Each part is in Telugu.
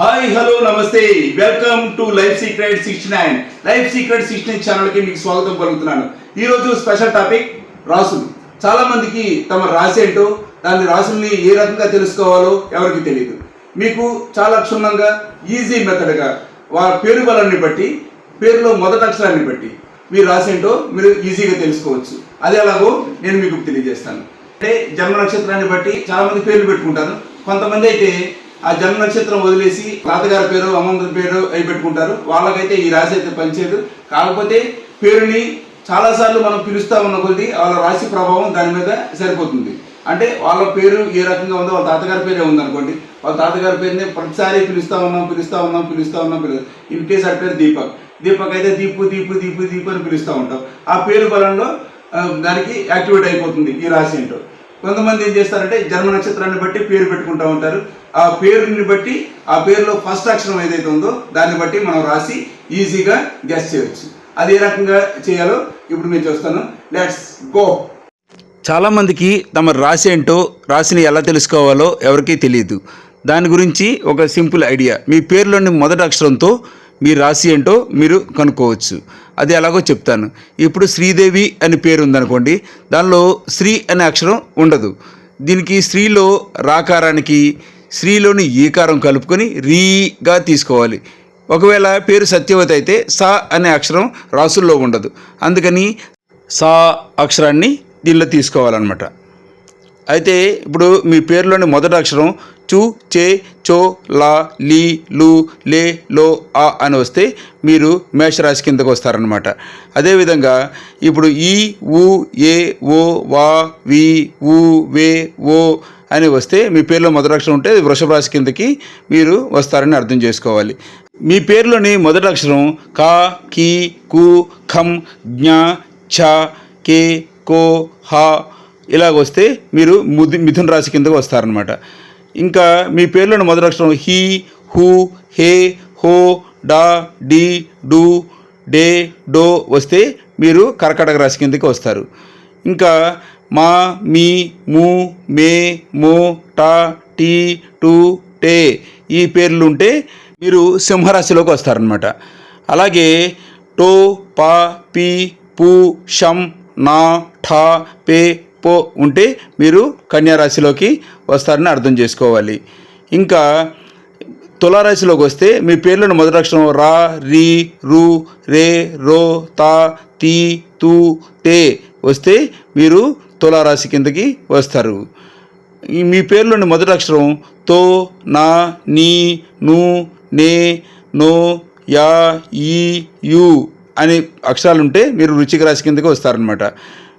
హాయ్ హలో నమస్తే welcome to life secret 69 life secret 69 channel కి మీకు స్వాగతం పలుకుతున్నాను. ఈ రోజు స్పెషల్ టాపిక్ రాసులు. చాలా మందికి తమ రాశి ఏంటో దాని రాసుల్ని ఏ రకంగా తెలుసుకోవాలో ఎవరికి తెలియదు. మీకు చాలా క్షుణ్ణంగా ఈజీ మెథడ్గా వారి పేరు బలాన్ని బట్టి పేరులో మొదటి అక్షరాన్ని బట్టి మీ రాశి ఏంటో మీరు ఈజీగా తెలుసుకోవచ్చు. అది ఎలాగో నేను మీకు తెలియజేస్తాను. అంటే జన్మ నక్షత్రాన్ని బట్టి చాలా మంది పేర్లు పెట్టుకుంటారు. కొంతమంది అయితే ఆ జన్మ నక్షత్రం వదిలేసి తాతగారి పేరు అమ్మమ్మ పేరు అవి పెట్టుకుంటారు. వాళ్ళకైతే ఈ రాశి అయితే పనిచేయదు. కాకపోతే పేరుని చాలాసార్లు మనం పిలుస్తూ ఉన్న కొద్ది వాళ్ళ రాశి ప్రభావం దాని మీద సరిపోతుంది. అంటే వాళ్ళ పేరు ఏ రకంగా ఉందో వాళ్ళ తాతగారి పేరే ఉందనుకోండి, వాళ్ళ తాతగారి పేరుని ప్రతిసారి పిలుస్తూ ఉన్నాం. ఇన్ కేసు ఆ పేరు దీపక్ అయితే దీపు అని పిలుస్తూ ఉంటాం. ఆ పేరు బలంలో దానికి యాక్టివేట్ అయిపోతుంది ఈ రాశి ఏంటో. కొంతమంది ఏం చేస్తారంటే జన్మ నక్షత్రాన్ని బట్టి పేరు పెట్టుకుంటూ ఉంటారు. ఆ పేరుని బట్టి ఆ పేరులో ఫస్ట్ అక్షరం ఏదైతే ఉందో దాన్ని బట్టి మనం రాసి ఈజీగా గెస్ చేయవచ్చు. అది ఏ రకంగా చేయాలో ఇప్పుడు నేను చూస్తాను. Let's go. చాలామందికి తమ రాశి ఏంటో రాశిని ఎలా తెలుసుకోవాలో ఎవరికీ తెలియదు. దాని గురించి ఒక సింపుల్ ఐడియా, మీ పేరులోని మొదటి అక్షరంతో మీ రాశి ఏంటో మీరు కనుక్కోవచ్చు. అది ఎలాగో చెప్తాను. ఇప్పుడు శ్రీదేవి అని పేరు ఉందనుకోండి, దానిలో శ్రీ అనే అక్షరం ఉండదు. దీనికి శ్రీలో రాకారానికి శ్రీలోని ఈకారం కలుపుకొని రీగా తీసుకోవాలి. ఒకవేళ పేరు సత్యవతి అయితే సా అనే అక్షరం రాసుల్లో ఉండదు. అందుకని సా అక్షరాన్ని దీనిలో తీసుకోవాలన్నమాట. అయితే ఇప్పుడు మీ పేరులోని మొదటి అక్షరం చు, చే, చో, లా, లీ, లు, లే, లో, ఆ అని వస్తే మీరు మేషరాశి కిందకు వస్తారనమాట. అదేవిధంగా ఇప్పుడు ఈ, ఊ, ఏ, ఓ, వా, వి, ఊ, వే, ఓ అని వస్తే మీ పేరులో మొదటి అక్షరం ఉంటే వృషభ రాశి కిందకి మీరు వస్తారని అర్థం చేసుకోవాలి. మీ పేరులోని మొదటి అక్షరం కా, కీ, కు, ఖం, జ్ఞ, ఛ, కే, కో, హ ఇలాగొస్తే మీరు మిథున రాశి కిందకు వస్తారనమాట. ఇంకా మీ పేరులోని మొదటి అక్షరం హీ, హూ, హే, హో, డా, డి, డు, డే, డో వస్తే మీరు కర్కాటక రాశి కిందకి వస్తారు. ఇంకా మా, మీ, ము, మే, మో, టా, టీ, టు, టే ఈ పేర్లు ఉంటే మీరు సింహరాశిలోకి వస్తారనమాట. అలాగే టో, పా, పీ, పు, షం, నా, ఠా, పే, పో ఉంటే మీరు కన్యారాశిలోకి వస్తారని అర్థం చేసుకోవాలి. ఇంకా తులారాశిలోకి వస్తే మీ పేర్లోని మొదటి అక్షరం రా, రీ, రు, రే, రో, తా, తీ, తూ, తే వస్తే మీరు తులారాశి కిందకి వస్తారు. మీ పేరులోని మొదటి అక్షరం తో, నా, నీ, ను, నే, నో, యా, ఈ, యు అనే అక్షరాలు ఉంటే మీరు వృశ్చిక రాశి కిందకి వస్తారనమాట.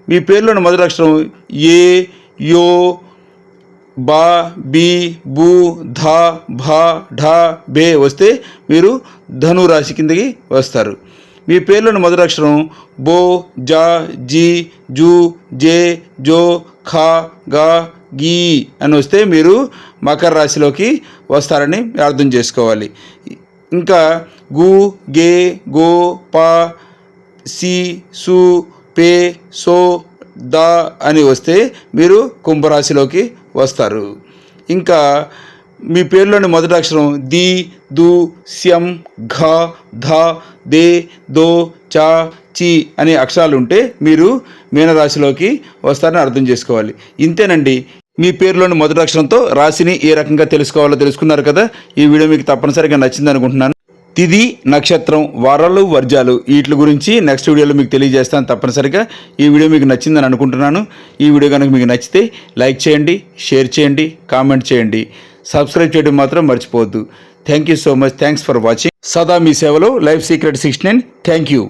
మీ పేరులోని మొదటి అక్షరం ఏ, యో, బా, బి, బు, ధా, భా, ఢా, బే వస్తే మీరు ధను రాశి కిందకి వస్తారు. మీ పేరులోని మొదటి అక్షరం బో, జా, జీ, జూ, జే, జో, ఖా, గా, గీ అని వస్తే మీరు మకర రాశిలోకి వస్తారని అర్థం చేసుకోవాలి. ఇంకా గు, గే, గో, పా, సి, సు, పే, సో, దా అని వస్తే మీరు కుంభరాశిలోకి వస్తారు. ఇంకా మీ పేరులోని మొదటి అక్షరం ది, దు, స్యం, ఘ, ధ, దే, దో, చా, చి అనే అక్షరాలు ఉంటే మీరు మీనరాశిలోకి వస్తారని అర్థం చేసుకోవాలి. ఇంతేనండి. మీ పేరులోని మొదటి అక్షరంతో రాశిని ఏ రకంగా తెలుసుకోవాలో తెలుసుకున్నారు కదా. ఈ వీడియో మీకు తప్పనిసరిగా నచ్చింది అనుకుంటున్నాను. తిథి, నక్షత్రం, వారాలు, వర్జాలు వీటి గురించి నెక్స్ట్ వీడియోలో మీకు తెలియజేస్తాను తప్పనిసరిగా. ఈ వీడియో మీకు నచ్చిందని అనుకుంటున్నాను. ఈ వీడియో కనుక మీకు నచ్చితే లైక్ చేయండి, షేర్ చేయండి, కామెంట్ చేయండి, సబ్స్క్రైబ్ చేయడం మాత్రం మర్చిపోవద్దు. Thank you so much. Thanks for watching. సదా మీ సేవలో లైఫ్ సీక్రెట్ 69. Thank you.